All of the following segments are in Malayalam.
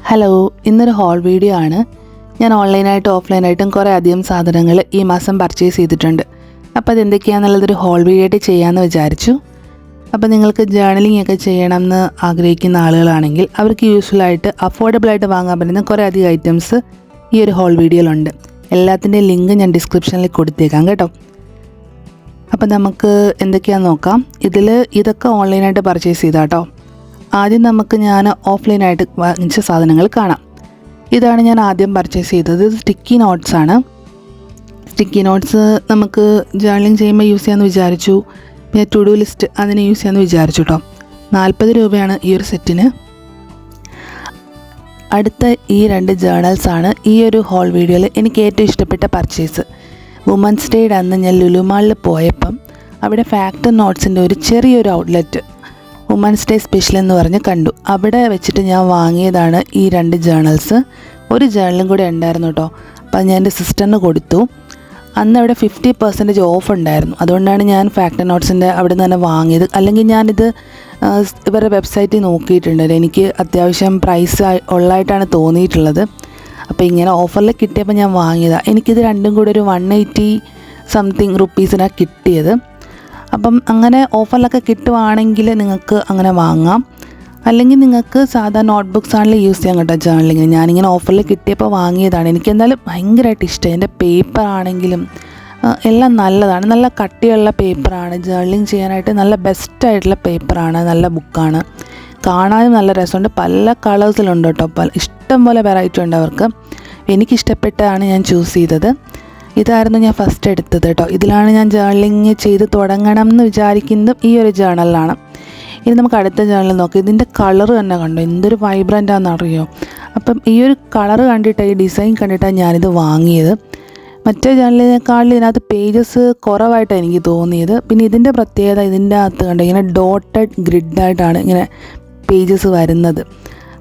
ഹലോ, ഇന്നൊരു ഹോൾ വീഡിയോ ആണ്. ഞാൻ ഓൺലൈനായിട്ടും ഓഫ്ലൈനായിട്ടും കുറേ അധികം സാധനങ്ങൾ ഈ മാസം പർച്ചേസ് ചെയ്തിട്ടുണ്ട്. അപ്പോൾ അതെന്തൊക്കെയാണെന്നുള്ളതൊരു ഹോൾ വീഡിയോ ആയിട്ട് ചെയ്യാമെന്ന് വിചാരിച്ചു. അപ്പോൾ നിങ്ങൾക്ക് ജേർണലിംഗ് ഒക്കെ ചെയ്യണമെന്ന് ആഗ്രഹിക്കുന്ന ആളുകളാണെങ്കിൽ അവർക്ക് യൂസ്ഫുള്ളായിട്ട് അഫോർഡബിളായിട്ട് വാങ്ങാൻ പറ്റുന്ന കുറേ അധികം ഐറ്റംസ് ഈ ഒരു ഹോൾ വീഡിയോയിലുണ്ട്. എല്ലാത്തിൻ്റെയും ലിങ്ക് ഞാൻ ഡിസ്ക്രിപ്ഷനിൽ കൊടുത്തേക്കാം കേട്ടോ. അപ്പോൾ നമുക്ക് എന്തൊക്കെയാണെന്ന് നോക്കാം. ഇതൊക്കെ ഓൺലൈനായിട്ട് പർച്ചേസ് ചെയ്താട്ടോ. ആദ്യം ഞാൻ ഓഫ്ലൈനായിട്ട് വാങ്ങിച്ച സാധനങ്ങൾ കാണാം. ഇതാണ് ഞാൻ ആദ്യം പർച്ചേസ് ചെയ്തത്. ഇത് സ്റ്റിക്കി നോട്ട്സ് ആണ്. സ്റ്റിക്കി നോട്ട്സ് നമുക്ക് ജേർണലിംഗ് ചെയ്യുമ്പോൾ യൂസ് ചെയ്യാമെന്ന് വിചാരിച്ചു. പിന്നെ ടു ഡു ലിസ്റ്റ് അതിന് യൂസ് ചെയ്യാമെന്ന് വിചാരിച്ചു കേട്ടോ. 40 രൂപയാണ് ഈ ഒരു സെറ്റിന്. അടുത്ത ഈ 2 ജേർണൽസാണ് ഈ ഒരു ഹോൾ വീഡിയോയിൽ എനിക്ക് ഏറ്റവും ഇഷ്ടപ്പെട്ട പർച്ചേസ്. വുമൻസ് ഡേയുടെ അന്ന് ഞാൻ ലുലു മാളിൽ പോയപ്പം അവിടെ ഫാക്ടർ നോട്ട്സിൻ്റെ ഒരു ചെറിയൊരു ഔട്ട്ലെറ്റ് വുമൻസ് ഡേ സ്പെഷ്യൽ എന്ന് പറഞ്ഞ് കണ്ടു. അവിടെ വെച്ചിട്ട് ഞാൻ വാങ്ങിയതാണ് ഈ 2 ജേർണൽസ്. ഒരു ജേർണലും കൂടെ ഉണ്ടായിരുന്നു കേട്ടോ. അപ്പോൾ ഞാൻ എൻ്റെ സിസ്റ്ററിന് കൊടുത്തു. അന്ന് അവിടെ 50% ഓഫ് ഉണ്ടായിരുന്നു. അതുകൊണ്ടാണ് ഞാൻ ഫാക്ടർ നോട്ട്സിൻ്റെ അവിടെ നിന്ന് തന്നെ വാങ്ങിയത്. അല്ലെങ്കിൽ ഞാനിത് ഇവരുടെ വെബ്സൈറ്റിൽ നോക്കിയിട്ടുണ്ട്. എനിക്ക് അത്യാവശ്യം പ്രൈസ് ഉള്ളതായിട്ടാണ് തോന്നിയിട്ടുള്ളത്. അപ്പോൾ ഇങ്ങനെ ഓഫറിൽ കിട്ടിയപ്പോൾ ഞാൻ വാങ്ങിയതാണ്. എനിക്കിത് രണ്ടും കൂടെ ഒരു 180 സംതിങ് റുപ്പീസിനാണ് കിട്ടിയത്. അപ്പം അങ്ങനെ ഓഫറിലൊക്കെ കിട്ടുവാണെങ്കിൽ നിങ്ങൾക്ക് അങ്ങനെ വാങ്ങാം. അല്ലെങ്കിൽ നിങ്ങൾക്ക് സാധാ നോട്ട്ബുക്സ് ആണെങ്കിലും യൂസ് ചെയ്യാൻ കേട്ടോ ജേർണലിങ്ങിന്. ഞാനിങ്ങനെ ഓഫറിൽ കിട്ടിയപ്പോൾ വാങ്ങിയതാണ്. എനിക്ക് എന്തായാലും ഭയങ്കരമായിട്ട് ഇഷ്ടമായി. എൻ്റെ പേപ്പർ ആണെങ്കിലും എല്ലാം നല്ലതാണ്. നല്ല കട്ടിയുള്ള പേപ്പറാണ്. ജേർണലിങ് ചെയ്യാനായിട്ട് നല്ല ബെസ്റ്റായിട്ടുള്ള പേപ്പറാണ്. നല്ല ബുക്കാണ്. കാണാനും നല്ല രസമുണ്ട്. പല കളേഴ്സിലുണ്ട് കേട്ടോ. ഇഷ്ടം പോലെ വെറൈറ്റി ഉണ്ട് അവർക്ക്. എനിക്കിഷ്ടപ്പെട്ടാണ് ഞാൻ ചൂസ് ചെയ്തത്. ഇതായിരുന്നു ഞാൻ ഫസ്റ്റ് എടുത്തത് കേട്ടോ. ഇതിലാണ് ഞാൻ ജേർണലിങ് ചെയ്ത് തുടങ്ങണം എന്ന് വിചാരിക്കുന്നത്. ഈ ഒരു ജേർണലിലാണ്. ഇനി നമുക്ക് അടുത്ത ജേർണൽ നോക്കാം. ഇതിൻ്റെ കളർ തന്നെ കണ്ടോ, എന്തൊരു വൈബ്രൻ്റ് ആണെന്നറിയോ. അപ്പം ഈ ഒരു കളർ കണ്ടിട്ടാണ്, ഈ ഡിസൈൻ കണ്ടിട്ടാണ് ഞാനിത് വാങ്ങിയത്. മറ്റേ ജേർണലിനേക്കാളും ഇതിനകത്ത് പേജസ് കുറവായിട്ടാണ് എനിക്ക് തോന്നിയത്. പിന്നെ ഇതിൻ്റെ പ്രത്യേകത, ഇതിൻ്റെ അകത്ത് കണ്ടോ ഇങ്ങനെ ഡോട്ടഡ് ഗ്രിഡായിട്ടാണ് ഇങ്ങനെ പേജസ് വരുന്നത്.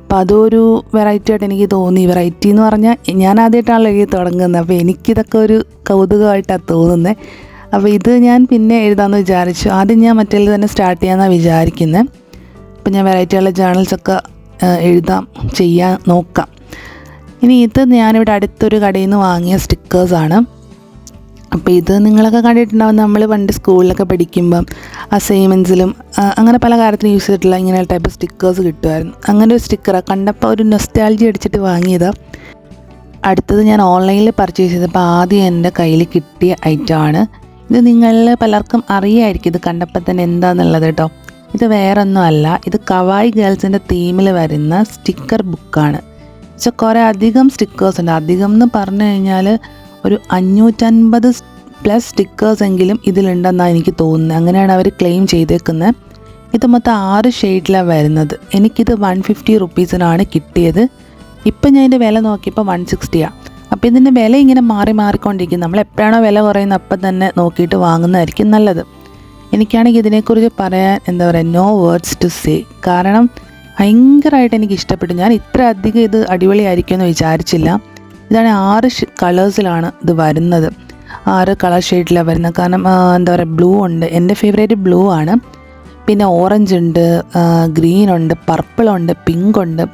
അപ്പോൾ അതൊരു വെറൈറ്റി ആയിട്ട് എനിക്ക് തോന്നി. വെറൈറ്റി എന്ന് പറഞ്ഞാൽ ഞാൻ ആദ്യമായിട്ടാണല്ലോ എഴുതി തുടങ്ങുന്നത്. അപ്പോൾ എനിക്കിതൊക്കെ ഒരു കൗതുകമായിട്ടാണ് തോന്നുന്നത്. അപ്പോൾ ഇത് ഞാൻ പിന്നെ എഴുതാമെന്ന് വിചാരിച്ചു. ആദ്യം ഞാൻ മറ്റേ തന്നെ സ്റ്റാർട്ട് ചെയ്യാമെന്നാണ് വിചാരിക്കുന്നത്. അപ്പോൾ ഞാൻ വെറൈറ്റിയുള്ള ജേർണൽസൊക്കെ ചെയ്യാൻ നോക്കാം. ഇനി ഇത് ഞാനിവിടെ അടുത്തൊരു കടയിൽ നിന്ന് വാങ്ങിയ സ്റ്റിക്കേഴ്സാണ്. അപ്പോൾ ഇത് നിങ്ങളൊക്കെ കണ്ടിട്ടുണ്ടാവും. നമ്മൾ പണ്ട് സ്കൂളിലൊക്കെ പഠിക്കുമ്പം അസൈൻമെൻറ്റ്സിലും അങ്ങനെ പല കാര്യത്തിനും യൂസ് ചെയ്തിട്ടുള്ള ഇങ്ങനെ ടൈപ്പ് സ്റ്റിക്കേഴ്സ് കിട്ടുമായിരുന്നു. അങ്ങനെ ഒരു സ്റ്റിക്കറാണ്. കണ്ടപ്പോൾ ഒരു നൊസ്റ്റാൾജി അടിച്ചിട്ട് വാങ്ങിയതാണ്. അടുത്തത് ഞാൻ ഓൺലൈനിൽ പർച്ചേസ് ചെയ്തപ്പോൾ ആദ്യം എൻ്റെ കയ്യിൽ കിട്ടിയ ഐറ്റമാണ്. ഇത് നിങ്ങളിൽ പലർക്കും അറിയായിരിക്കും. ഇത് കണ്ടപ്പോൾ തന്നെ എന്താണെന്നുള്ളത് കേട്ടോ. ഇത് വേറൊന്നും അല്ല. ഇത് കവായി ഗേൾസിൻ്റെ തീമിൽ വരുന്ന സ്റ്റിക്കർ ബുക്കാണ്. പക്ഷേ കുറേ അധികം സ്റ്റിക്കേഴ്സ് ഉണ്ട്. അധികം എന്ന് പറഞ്ഞു കഴിഞ്ഞാൽ ഒരു 550+ സ്റ്റിക്കേഴ്സ് എങ്കിലും ഇതിലുണ്ടെന്നാണ് എനിക്ക് തോന്നുന്നത്. അങ്ങനെയാണ് അവർ ക്ലെയിം ചെയ്തേക്കുന്നത്. ഇത് മൊത്തം 6 ഷെയ്ഡിലാണ് വരുന്നത്. എനിക്കിത് 150 റുപ്പീസിനാണ് കിട്ടിയത്. ഇപ്പം ഞാൻ ഇതിൻ്റെ വില നോക്കിയപ്പോൾ 160. അപ്പോൾ ഇതിൻ്റെ വില ഇങ്ങനെ മാറിക്കൊണ്ടിരിക്കും. നമ്മൾ എപ്പോഴാണോ വില കുറയുന്നത് അപ്പം തന്നെ നോക്കിയിട്ട് വാങ്ങുന്നതായിരിക്കും നല്ലത്. എനിക്കാണെങ്കിൽ ഇതിനെക്കുറിച്ച് പറയാൻ നോ വേർഡ്സ് ടു സേ. കാരണം ഭയങ്കരമായിട്ട് എനിക്ക് ഇഷ്ടപ്പെട്ടു. ഞാൻ ഇത്ര അധികം ഇത് അടിപൊളിയായിരിക്കുമെന്ന് വിചാരിച്ചില്ല. ഇതാണ് 6 കളേഴ്സിലാണ് ഇത് വരുന്നത്. 6 കളർ ഷെയ്ഡിലാണ് വരുന്നത്. കാരണം ബ്ലൂ ഉണ്ട്. എൻ്റെ ഫേവറേറ്റ് ബ്ലൂ ആണ്. പിന്നെ ഓറഞ്ച് ഉണ്ട്, ഗ്രീൻ ഉണ്ട്, പർപ്പിളുണ്ട്, പിങ്ക് ഉണ്ട്.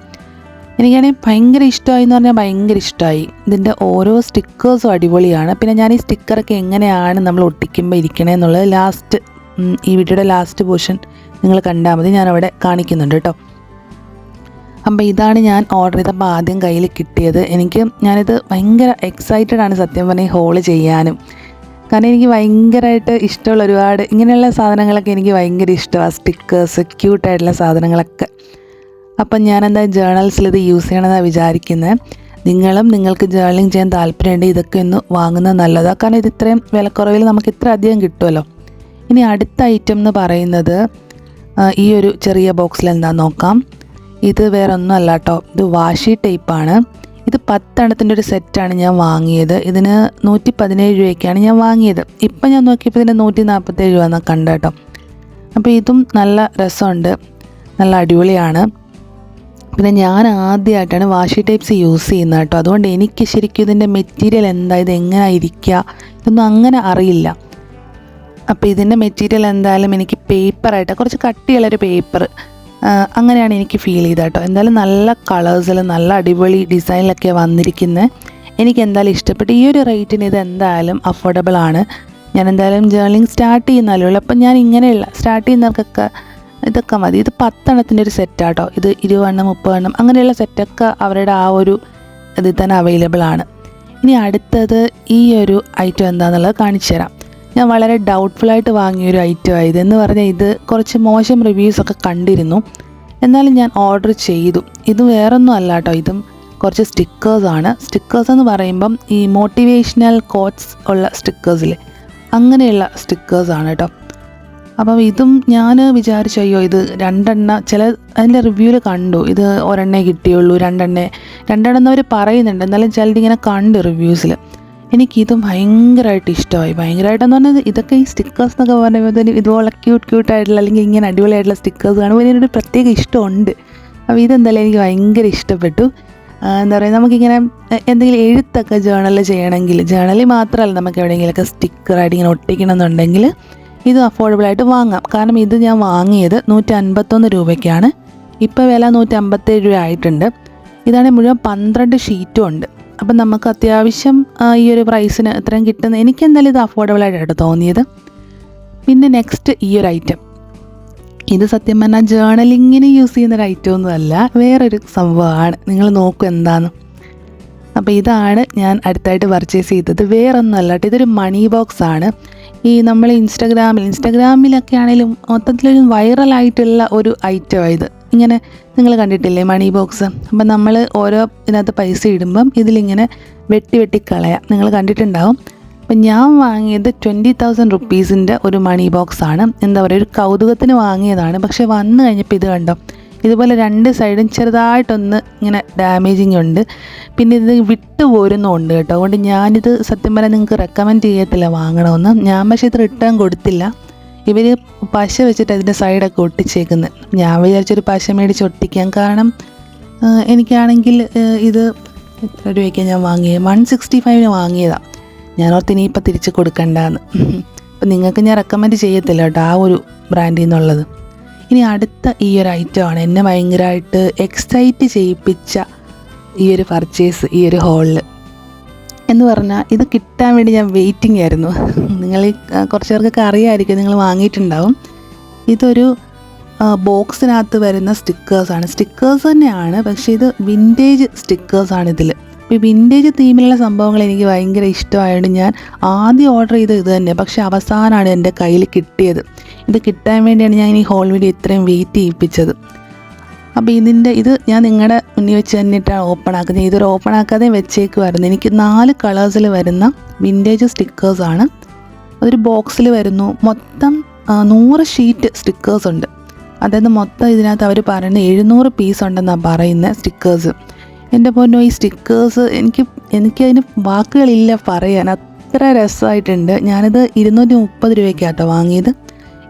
എനിക്കാണെങ്കിൽ ഭയങ്കര ഇഷ്ടമായി എന്ന് പറഞ്ഞാൽ ഭയങ്കര ഇഷ്ടമായി. ഇതിൻ്റെ ഓരോ സ്റ്റിക്കേഴ്സും അടിപൊളിയാണ്. പിന്നെ ഞാൻ ഈ സ്റ്റിക്കറൊക്കെ എങ്ങനെയാണ് നമ്മൾ ഒട്ടിക്കുമ്പോൾ ഇരിക്കണേ എന്നുള്ളത് ഈ വീഡിയോയുടെ ലാസ്റ്റ് പോർഷൻ നിങ്ങൾ കണ്ടാൽ മതി. ഞാനവിടെ കാണിക്കുന്നുണ്ട് കേട്ടോ. അപ്പോൾ ഇതാണ് ഞാൻ ഓർഡർ ചെയ്തപ്പോൾ ആദ്യം കയ്യിൽ കിട്ടിയത്. ഞാനിത് ഭയങ്കര എക്സൈറ്റഡ് ആണ് സത്യം പറഞ്ഞാൽ ഹോൾ ചെയ്യാനും. കാരണം എനിക്ക് ഭയങ്കരമായിട്ട് ഇഷ്ടമുള്ള ഒരുപാട് ഇങ്ങനെയുള്ള സാധനങ്ങളൊക്കെ എനിക്ക് ഭയങ്കര ഇഷ്ടമാണ്. സ്റ്റിക്കേഴ്സ്, ക്യൂട്ടായിട്ടുള്ള സാധനങ്ങളൊക്കെ. അപ്പം ജേർണൽസിൽ ഇത് യൂസ് ചെയ്യണമെന്നാണ് വിചാരിക്കുന്നത്. നിങ്ങൾക്ക് ജേർണലിംഗ് ചെയ്യാൻ താല്പര്യമുണ്ടെങ്കിൽ ഇതൊക്കെ ഒന്ന് വാങ്ങുന്നത് നല്ലതാണ്. കാരണം ഇത് ഇത്രയും വിലക്കുറവിൽ നമുക്ക് ഇത്ര അധികം കിട്ടുമല്ലോ. ഇനി അടുത്ത ഐറ്റം എന്ന് പറയുന്നത് ഈ ഒരു ചെറിയ ബോക്സിൽ എന്താണെന്ന് നോക്കാം. ഇത് വേറെ ഒന്നും അല്ല കേട്ടോ. ഇത് വാഷി ടേപ്പാണ്. ഇത് 10 എണ്ണത്തിൻ്റെ ഒരു സെറ്റാണ് ഞാൻ വാങ്ങിയത്. ഇതിന് 117 രൂപയ്ക്കാണ് ഞാൻ വാങ്ങിയത്. ഇപ്പം ഞാൻ നോക്കിയപ്പോൾ ഇതിന് 147 രൂപ എന്നാണ് കണ്ട കേട്ടോ. അപ്പോൾ ഇതും നല്ല രസമുണ്ട്, നല്ല അടിപൊളിയാണ്. പിന്നെ ഞാൻ ആദ്യമായിട്ടാണ് വാഷി ടേപ്സ് യൂസ് ചെയ്യുന്നത് കേട്ടോ. അതുകൊണ്ട് എനിക്ക് ശരിക്കും ഇതിൻ്റെ മെറ്റീരിയൽ ഇത് എങ്ങനെ ഇരിക്കുക ഇതൊന്നും അങ്ങനെ അറിയില്ല. അപ്പോൾ ഇതിൻ്റെ മെറ്റീരിയൽ എന്തായാലും എനിക്ക് പേപ്പറായിട്ട് കുറച്ച് കട്ടിയുള്ളൊരു പേപ്പർ അങ്ങനെയാണ് എനിക്ക് ഫീൽ ചെയ്തത് കേട്ടോ. എന്തായാലും നല്ല കളേഴ്സിൽ നല്ല അടിപൊളി ഡിസൈനിലൊക്കെ വന്നിരിക്കുന്നത് എനിക്ക് എന്തായാലും ഇഷ്ടപ്പെട്ടു. ഈ ഒരു റേറ്റിന് ഇത് എന്തായാലും അഫോർഡബിൾ ആണ്. ഞാൻ എന്തായാലും ജേർണലിങ് സ്റ്റാർട്ട് ചെയ്യുന്നല്ലോ, അപ്പം ഞാൻ ഇങ്ങനെയുള്ള സ്റ്റാർട്ട് ചെയ്യുന്നവർക്കൊക്കെ ഇതൊക്കെ മതി. ഇത് 10 എണ്ണത്തിൻ്റെ ഒരു സെറ്റാട്ടോ. ഇത് 20 എണ്ണം 30 എണ്ണം അങ്ങനെയുള്ള സെറ്റൊക്കെ അവരുടെ ആ ഒരു ഇതിൽ തന്നെ അവൈലബിൾ ആണ്. ഇനി അടുത്തത് ഈ ഒരു ഐറ്റം എന്താണെന്നുള്ളത് കാണിച്ചു തരാം. ഞാൻ വളരെ ഡൗട്ട്ഫുള്ളായിട്ട് വാങ്ങിയൊരു ഐറ്റമാണ് ഇതെന്ന് പറഞ്ഞാൽ ഇത് കുറച്ച് മോശം റിവ്യൂസൊക്കെ കണ്ടിരുന്നു. എന്നാലും ഞാൻ ഓർഡർ ചെയ്തു. ഇത് വേറൊന്നും അല്ല കേട്ടോ, ഇതും കുറച്ച് സ്റ്റിക്കേഴ്സാണ്. സ്റ്റിക്കേഴ്സ് എന്ന് പറയുമ്പം ഈ മോട്ടിവേഷണൽ കോട്ട്സ് ഉള്ള സ്റ്റിക്കേഴ്സിൽ അങ്ങനെയുള്ള സ്റ്റിക്കേഴ്സാണ് കേട്ടോ. അപ്പം ഇതും ഞാൻ വിചാരിച്ചു അയ്യോ ഇത് 2 എണ്ണ ചില അതിൻ്റെ റിവ്യൂവിൽ കണ്ടു ഇത് ഒരെണ്ണേ കിട്ടിയുള്ളൂ, 2 എണ്ണം എന്നവർ പറയുന്നുണ്ട്. എന്നാലും ചിലതിങ്ങനെ കണ്ടു റിവ്യൂസിൽ. എനിക്കിതും ഭയങ്കരമായിട്ട് ഇഷ്ടമായി. ഭയങ്കരമായിട്ടെന്ന് പറഞ്ഞാൽ ഇതൊക്കെ ഈ സ്റ്റിക്കേഴ്സ് എന്നൊക്കെ പറയുമ്പോൾ ഇതുപോലെ ക്യൂട്ടായിട്ടുള്ള അല്ലെങ്കിൽ ഇങ്ങനെ അടിപൊളിയായിട്ടുള്ള സ്റ്റിക്കേഴ്സ് കാണുമ്പോൾ ഇതിനൊരു പ്രത്യേക ഇഷ്ടമുണ്ട്. അപ്പോൾ ഇതെന്തായാലും എനിക്ക് ഭയങ്കര ഇഷ്ടപ്പെട്ടു. എന്താ പറയുക, നമുക്കിങ്ങനെ എന്തെങ്കിലും എഴുത്തൊക്കെ ജേർണലിൽ ചെയ്യണമെങ്കിൽ, ജേർണലിൽ മാത്രമല്ല നമുക്ക് എവിടെയെങ്കിലുമൊക്കെ സ്റ്റിക്കറായിട്ട് ഇങ്ങനെ ഒട്ടിക്കണം എന്നുണ്ടെങ്കിൽ ഇത് അഫോർഡബിളായിട്ട് വാങ്ങാം. കാരണം ഇത് ഞാൻ വാങ്ങിയത് 151 രൂപയ്ക്കാണ്. ഇപ്പോൾ വില 157 രൂപ ആയിട്ടുണ്ട്. ഇതാണെങ്കിൽ മുഴുവൻ 12 ഷീറ്റും ഉണ്ട്. അപ്പം നമുക്ക് അത്യാവശ്യം ഈ ഒരു പ്രൈസിന് ഇത്രയും കിട്ടുന്ന എനിക്ക് എന്തായാലും ഇത് അഫോർഡബിളായിട്ടാണ് തോന്നിയത്. പിന്നെ നെക്സ്റ്റ് ഈ ഒരു ഐറ്റം, ഇത് സത്യം പറഞ്ഞാൽ ജേർണലിങ്ങിന് യൂസ് ചെയ്യുന്നൊരു ഐറ്റം ഒന്നുമല്ല, വേറൊരു സംഭവമാണ്. നിങ്ങൾ നോക്കൂ എന്താന്ന്. അപ്പോൾ ഇതാണ് ഞാൻ അടുത്തായിട്ട് പർച്ചേസ് ചെയ്തത്. വേറൊന്നുമല്ല കേട്ടോ, ഇതൊരു മണി ബോക്സ് ആണ്. ഈ നമ്മൾ ഇൻസ്റ്റാഗ്രാമിലൊക്കെ ആണെങ്കിലും മൊത്തത്തിലൊരു വൈറലായിട്ടുള്ള ഒരു ഐറ്റമാണ് ഇത്. ഇങ്ങനെ നിങ്ങൾ കണ്ടിട്ടില്ലേ മണി ബോക്സ്? അപ്പം നമ്മൾ ഓരോ ഇതിനകത്ത് പൈസ ഇടുമ്പം ഇതിലിങ്ങനെ വെട്ടി കളയാം. നിങ്ങൾ കണ്ടിട്ടുണ്ടാവും. അപ്പം ഞാൻ വാങ്ങിയത് 20,000 റുപ്പീസിൻ്റെ ഒരു മണി ബോക്സാണ്. എന്താ പറയുക, ഒരു കൗതുകത്തിന് വാങ്ങിയതാണ്. പക്ഷേ വന്നു കഴിഞ്ഞപ്പോൾ ഇത് കണ്ടോ, ഇതുപോലെ 2 സൈഡും ചെറുതായിട്ടൊന്ന് ഇങ്ങനെ ഡാമേജിങ് ഉണ്ട്. പിന്നെ ഇത് വിട്ടു പോരുന്നുമുണ്ട് കേട്ടോ. അതുകൊണ്ട് ഞാനിത് സത്യം പറഞ്ഞാൽ നിങ്ങൾക്ക് റെക്കമെൻഡ് ചെയ്യത്തില്ല വാങ്ങണമെന്ന്. ഞാൻ പക്ഷേ ഇത് റിട്ടേൺ കൊടുത്തില്ല. ഇവർ പശ വെച്ചിട്ട് അതിൻ്റെ സൈഡൊക്കെ ഒട്ടിച്ചേക്കുന്നത്. ഞാൻ വിചാരിച്ചൊരു പശ മേടിച്ച് ഒട്ടിക്കാം. കാരണം എനിക്കാണെങ്കിൽ ഇത് എത്ര രൂപയ്ക്കാണ് ഞാൻ വാങ്ങിയത്? 165 വാങ്ങിയതാണ്. ഞാൻ ഓർത്ത് ഇനിയിപ്പോൾ തിരിച്ച് കൊടുക്കണ്ടെന്ന്. അപ്പം നിങ്ങൾക്ക് ഞാൻ റെക്കമെൻഡ് ചെയ്യത്തില്ല കേട്ടോ ആ ഒരു ബ്രാൻഡിൽ നിന്നുള്ളത്. ഇനി അടുത്ത ഈ ഒരു ഐറ്റമാണ് എന്നെ ഭയങ്കരമായിട്ട് എക്സൈറ്റ് ചെയ്യിപ്പിച്ച ഈ ഒരു പർച്ചേസ് ഈ ഒരു ഹോളിൽ എന്ന് പറഞ്ഞാൽ, ഇത് കിട്ടാൻ വേണ്ടി ഞാൻ വെയിറ്റിംഗ് ആയിരുന്നു. നിങ്ങൾ കുറച്ച് പേർക്കൊക്കെ അറിയാമായിരിക്കും, നിങ്ങൾ വാങ്ങിയിട്ടുണ്ടാവും. ഇതൊരു ബോക്സിനകത്ത് വരുന്ന സ്റ്റിക്കേഴ്സാണ്. സ്റ്റിക്കേഴ്സ് തന്നെയാണ്, പക്ഷേ ഇത് വിൻറ്റേജ് സ്റ്റിക്കേഴ്സാണ് ഇതിൽ. അപ്പോൾ ഈ വിൻറ്റേജ് തീമിലുള്ള സംഭവങ്ങൾ എനിക്ക് ഭയങ്കര ഇഷ്ടമായതുകൊണ്ട് ഞാൻ ആദ്യം ഓർഡർ ചെയ്തത് ഇത് തന്നെ. പക്ഷേ അവസാനമാണ് എൻ്റെ കയ്യിൽ കിട്ടിയത്. ഇത് കിട്ടാൻ വേണ്ടിയാണ് ഞാൻ ഈ ഹോൾ വീഡിയോ ഇത്രയും വെയിറ്റ് ചെയ്യിപ്പിച്ചത്. അപ്പോൾ ഇത് ഞാൻ നിങ്ങളുടെ മുന്നിൽ വെച്ച് തന്നിട്ടാണ് ഓപ്പൺ ആക്കുന്നത്. ഇതൊരു ഓപ്പൺ ആക്കാതെ വെച്ചേക്കുമായിരുന്നു. എനിക്ക് 4 കളേഴ്സിൽ വരുന്ന വിൻറ്റേജ് സ്റ്റിക്കേഴ്സാണ്. അതൊരു ബോക്സിൽ വരുന്നു. മൊത്തം 100 ഷീറ്റ് സ്റ്റിക്കേഴ്സ് ഉണ്ട്. അതായത് മൊത്തം ഇതിനകത്ത് അവർ പറയുന്നത് 700 പീസ് ഉണ്ടെന്നാണ് പറയുന്നത് സ്റ്റിക്കേഴ്സ്. എൻ്റെ പൊന്നോ, ഈ സ്റ്റിക്കേഴ്സ് എനിക്കതിന് വാക്കുകളില്ല പറയാൻ, അത്ര രസമായിട്ടുണ്ട്. ഞാനിത് 230 രൂപയ്ക്കാട്ടോ വാങ്ങിയത്.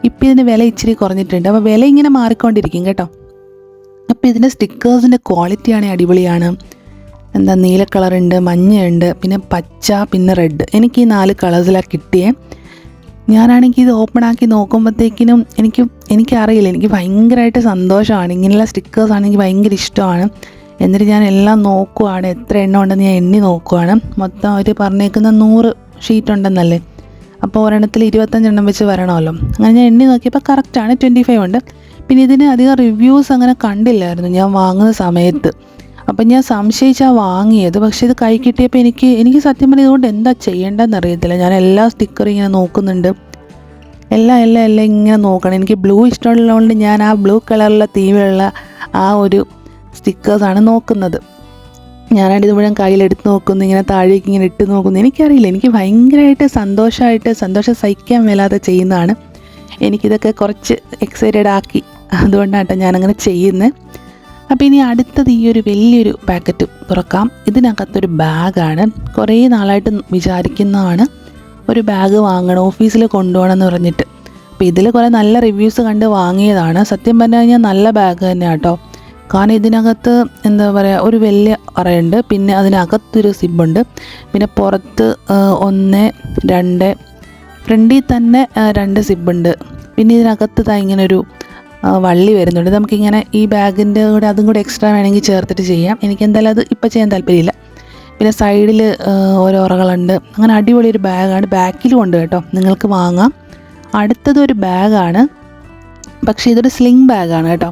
ഇപ്പം ഇതിൻ്റെ വില ഇച്ചിരി കുറഞ്ഞിട്ടുണ്ട്. അപ്പോൾ വില ഇങ്ങനെ മാറിക്കൊണ്ടിരിക്കും കേട്ടോ. അപ്പോൾ ഇതിൻ്റെ സ്റ്റിക്കേഴ്സിൻ്റെ ക്വാളിറ്റിയാണെങ്കിൽ അടിപൊളിയാണ്. എന്താ നീല കളറുണ്ട്, മഞ്ഞയുണ്ട്, പിന്നെ പച്ച, പിന്നെ റെഡ്. എനിക്ക് ഈ 4 കളേഴ്സിലാണ് കിട്ടിയത്. ഞാനാണെങ്കിൽ ഇത് ഓപ്പൺ ആക്കി നോക്കുമ്പോഴത്തേക്കിനും എനിക്കറിയില്ല, എനിക്ക് ഭയങ്കരമായിട്ട് സന്തോഷമാണ്. ഇങ്ങനെയുള്ള സ്റ്റിക്കേഴ്സാണ് എനിക്ക് ഭയങ്കര ഇഷ്ടമാണ്. എന്നിട്ട് ഞാൻ എല്ലാം നോക്കുവാണ്, എത്ര എണ്ണം ഉണ്ടെന്ന് ഞാൻ എണ്ണി നോക്കുവാണ്. മൊത്തം അവർ പറഞ്ഞേക്കുന്ന 100 ഷീറ്റ് ഉണ്ടെന്നല്ലേ. അപ്പോൾ ഒരെണ്ണത്തിൽ 25 എണ്ണം വെച്ച് വരണമല്ലോ. അങ്ങനെ ഞാൻ എണ്ണി നോക്കിയപ്പോൾ കറക്റ്റാണ് 25 ഉണ്ട്. പിന്നെ ഇതിന് അധികം റിവ്യൂസ് അങ്ങനെ കണ്ടില്ലായിരുന്നു ഞാൻ വാങ്ങുന്ന സമയത്ത്. അപ്പം ഞാൻ സംശയിച്ചാണ് വാങ്ങിയത്. പക്ഷേ ഇത് കൈ കിട്ടിയപ്പോൾ എനിക്ക് സത്യം പറഞ്ഞാൽ ഇതുകൊണ്ട് എന്താ ചെയ്യേണ്ടതെന്ന് അറിയത്തില്ല. ഞാൻ എല്ലാ സ്റ്റിക്കറും ഇങ്ങനെ നോക്കുന്നുണ്ട്. എല്ലാം ഇങ്ങനെ നോക്കണം. എനിക്ക് ബ്ലൂ ഇഷ്ടമുള്ളതുകൊണ്ട് ഞാൻ ആ ബ്ലൂ കളറിലുള്ള തീമിലുള്ള ആ ഒരു സ്റ്റിക്കേഴ്സാണ് നോക്കുന്നത്. ഞാനാണിത് മുഴുവൻ കയ്യിലെടുത്ത് നോക്കുന്നു, ഇങ്ങനെ താഴേക്ക് ഇങ്ങനെ ഇട്ട് നോക്കുന്നു. എനിക്കറിയില്ല, എനിക്ക് ഭയങ്കരമായിട്ട് സന്തോഷം സഹിക്കാൻ മേലാതെ ചെയ്യുന്നതാണ്. എനിക്കിതൊക്കെ കുറച്ച് എക്സൈറ്റഡ് ആക്കി, അതുകൊണ്ടാണ് ഞാനങ്ങനെ ചെയ്യുന്നത്. അപ്പോൾ ഇനി അടുത്തത് ഈ ഒരു വലിയൊരു പാക്കറ്റ് തുറക്കാം. ഇതിനകത്തൊരു ബാഗാണ്. കുറേ നാളായിട്ട് വിചാരിക്കുന്നതാണ് ഒരു ബാഗ് വാങ്ങണം, ഓഫീസിൽ കൊണ്ടുപോകണം എന്ന് പറഞ്ഞിട്ട്. അപ്പോൾ ഇതിൽ കുറേ നല്ല റിവ്യൂസ് കണ്ട് വാങ്ങിയതാണ്. സത്യം പറഞ്ഞു കഴിഞ്ഞാൽ നല്ല ബാഗ് തന്നെയാണ് കേട്ടോ. കാരണം ഇതിനകത്ത് എന്താ പറയുക, ഒരു വലിയ അറയുണ്ട്, പിന്നെ അതിനകത്തൊരു സിബുണ്ട്, പിന്നെ പുറത്ത് 1, 2, ഫ്രണ്ടിൽ തന്നെ 2 സിബുണ്ട്. പിന്നെ ഇതിനകത്ത് ഇങ്ങനൊരു വള്ളി വരുന്നുണ്ട്. നമുക്കിങ്ങനെ ഈ ബാഗിൻ്റെ കൂടെ അതും കൂടെ എക്സ്ട്രാ വേണമെങ്കിൽ ചേർത്തിട്ട് ചെയ്യാം. എനിക്ക് എന്തായാലും അത് ഇപ്പോൾ ചെയ്യാൻ താല്പര്യമില്ല. പിന്നെ സൈഡിൽ ഓരോ ഉറകളുണ്ട്. അങ്ങനെ അടിപൊളി ഒരു ബാഗാണ്. ബാക്കിലും ഉണ്ട് കേട്ടോ, നിങ്ങൾക്ക് വാങ്ങാം. അടുത്തതൊരു ബാഗാണ്, പക്ഷേ ഇതൊരു സ്ലിംഗ് ബാഗാണ് കേട്ടോ.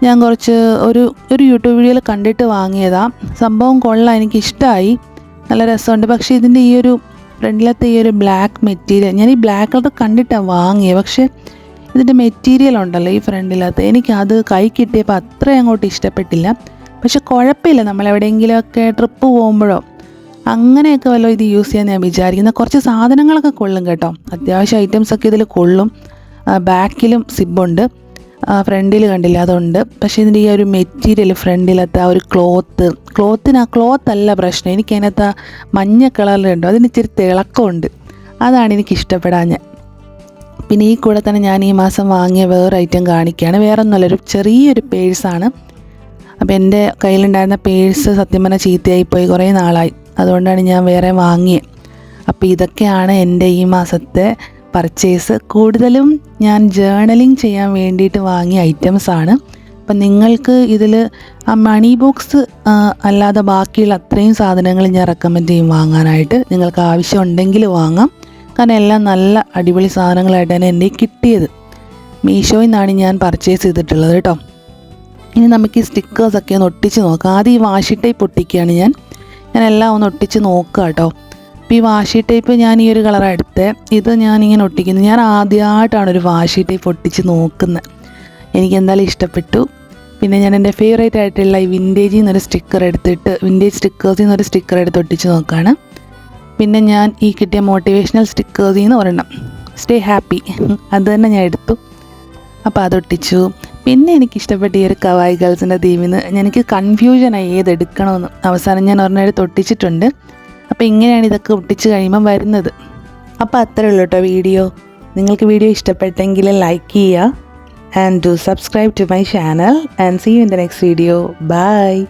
ഞാൻ കുറച്ച് ഒരു യൂട്യൂബ് വീഡിയോയിൽ കണ്ടിട്ട് വാങ്ങിയതാണ്. സംഭവം കൊള്ളാം, എനിക്കിഷ്ടമായി, നല്ല രസമുണ്ട്. പക്ഷേ ഇതിൻ്റെ ഈ ഒരു ഫ്രണ്ടിലത്തെ ഈ ഒരു ബ്ലാക്ക് മെറ്റീരിയൽ, ഞാൻ ഈ ബ്ലാക്ക് കളർ കണ്ടിട്ടാണ് വാങ്ങിയത്. പക്ഷേ ഇതിൻ്റെ മെറ്റീരിയൽ ഉണ്ടല്ലോ ഈ ഫ്രണ്ടിലത്തെ, എനിക്കത് കൈ കിട്ടിയപ്പോൾ അത്രയും അങ്ങോട്ട് ഇഷ്ടപ്പെട്ടില്ല. പക്ഷെ കുഴപ്പമില്ല, നമ്മളെവിടെയെങ്കിലുമൊക്കെ ട്രിപ്പ് പോകുമ്പോഴോ അങ്ങനെയൊക്കെ വല്ലതും ഇത് യൂസ് ചെയ്യാൻ ഞാൻ വിചാരിക്കുന്നത്. കുറച്ച് സാധനങ്ങളൊക്കെ കൊള്ളും കേട്ടോ, അത്യാവശ്യം ഐറ്റംസൊക്കെ ഇതിൽ കൊള്ളും. ബാക്കിലും സിബുണ്ട്, ഫ്രണ്ടിൽ കണ്ടില്ല അതുണ്ട്. പക്ഷേ ഇതിൻ്റെ ഈ ഒരു മെറ്റീരിയൽ ഫ്രണ്ടിലത്തെ ആ ഒരു ക്ലോത്തല്ല പ്രശ്നം, എനിക്ക് അതിനകത്ത് മഞ്ഞ കളറിലുണ്ടോ അതിന് ഇച്ചിരി തിളക്കമുണ്ട്, അതാണ് എനിക്ക് ഇഷ്ടപ്പെടാഞ്ഞത്. പിന്നെ ഈ കൂടെ തന്നെ ഞാൻ ഈ മാസം വാങ്ങിയ വേറെ ഐറ്റം കാണിക്കുകയാണ്. വേറെ ഒന്നുമല്ല, ഒരു ചെറിയൊരു പേഴ്സാണ്. അപ്പോൾ എൻ്റെ കയ്യിലുണ്ടായിരുന്ന പേഴ്സ് സത്യം പറഞ്ഞാൽ ചീത്തയായിപ്പോയി, കുറേ നാളായി, അതുകൊണ്ടാണ് ഞാൻ വേറെ വാങ്ങിയത്. അപ്പോൾ ഇതൊക്കെയാണ് എൻ്റെ ഈ മാസത്തെ പർച്ചേസ്. കൂടുതലും ഞാൻ ജേർണലിങ് ചെയ്യാൻ വേണ്ടിയിട്ട് വാങ്ങിയ ഐറ്റംസാണ്. അപ്പം നിങ്ങൾക്ക് ഇതിൽ ആ മണി ബോക്സ് അല്ലാതെ ബാക്കിയുള്ള അത്രയും സാധനങ്ങൾ ഞാൻ റെക്കമെൻഡ് ചെയ്യും വാങ്ങാനായിട്ട്. നിങ്ങൾക്ക് ആവശ്യമുണ്ടെങ്കിൽ വാങ്ങാം, കാരണം എല്ലാം നല്ല അടിപൊളി സാധനങ്ങളായിട്ടാണ് എൻ്റെ കിട്ടിയത്. മീഷോയിൽ നിന്നാണ് ഞാൻ പർച്ചേസ് ചെയ്തിട്ടുള്ളത് കേട്ടോ. ഇനി നമുക്ക് ഈ സ്റ്റിക്കേഴ്സൊക്കെ ഒന്ന് ഒട്ടിച്ച് നോക്കാം. ആദ്യം ഈ വാഷി ടേപ്പ് ഒട്ടിക്കുകയാണ് ഞാൻ എല്ലാം ഒന്ന് ഒട്ടിച്ച് നോക്കുക കേട്ടോ. അപ്പോൾ ഈ വാഷി ടേപ്പ് ഞാൻ ഈ ഒരു കളറാണ് എടുത്തത്. ഇത് ഞാനിങ്ങനെ ഒട്ടിക്കുന്നു. ഞാൻ ആദ്യമായിട്ടാണ് ഒരു വാഷി ടേപ്പ് ഒട്ടിച്ച് നോക്കുന്നത്. എനിക്ക് എന്തായാലും ഇഷ്ടപ്പെട്ടു. പിന്നെ ഞാൻ എൻ്റെ ഫേവറേറ്റ് ആയിട്ടുള്ള ഈ വിൻറ്റേജിൽ നിന്നൊരു സ്റ്റിക്കർ എടുത്തിട്ട്, വിൻറ്റേജ് സ്റ്റിക്കേഴ്സിൽ നിന്നൊരു സ്റ്റിക്കർ എടുത്ത് ഒട്ടിച്ച് നോക്കുകയാണ്. പിന്നെ ഞാൻ ഈ കിട്ടിയ മോട്ടിവേഷണൽ സ്റ്റിക്കേഴ്സിൽ നിന്ന് ഒരെണ്ണം സ്റ്റേ ഹാപ്പി, അത് തന്നെ ഞാൻ എടുത്തു. അപ്പോൾ അതൊട്ടിച്ചു. പിന്നെ എനിക്കിഷ്ടപ്പെട്ട ഈ ഒരു കവായി ഗേൾസിൻ്റെ തീമിൽ നിന്ന് എനിക്ക് കൺഫ്യൂഷനായി ഏതെടുക്കണമെന്ന്. അവസാനം ഞാൻ ഒരെണ്ണം എടുത്ത് ഒട്ടിച്ചിട്ടുണ്ട്. അപ്പോൾ ഇങ്ങനെയാണ് ഇതൊക്കെ ഒട്ടിച്ച് കഴിയുമ്പം വരുന്നത്. അപ്പോൾ അത്രേ ഉള്ളൂ കേട്ടോ വീഡിയോ. നിങ്ങൾക്ക് വീഡിയോ ഇഷ്ടപ്പെട്ടെങ്കിൽ ലൈക്ക് ചെയ്യുക and do subscribe to my channel and see you in the next video. Bye.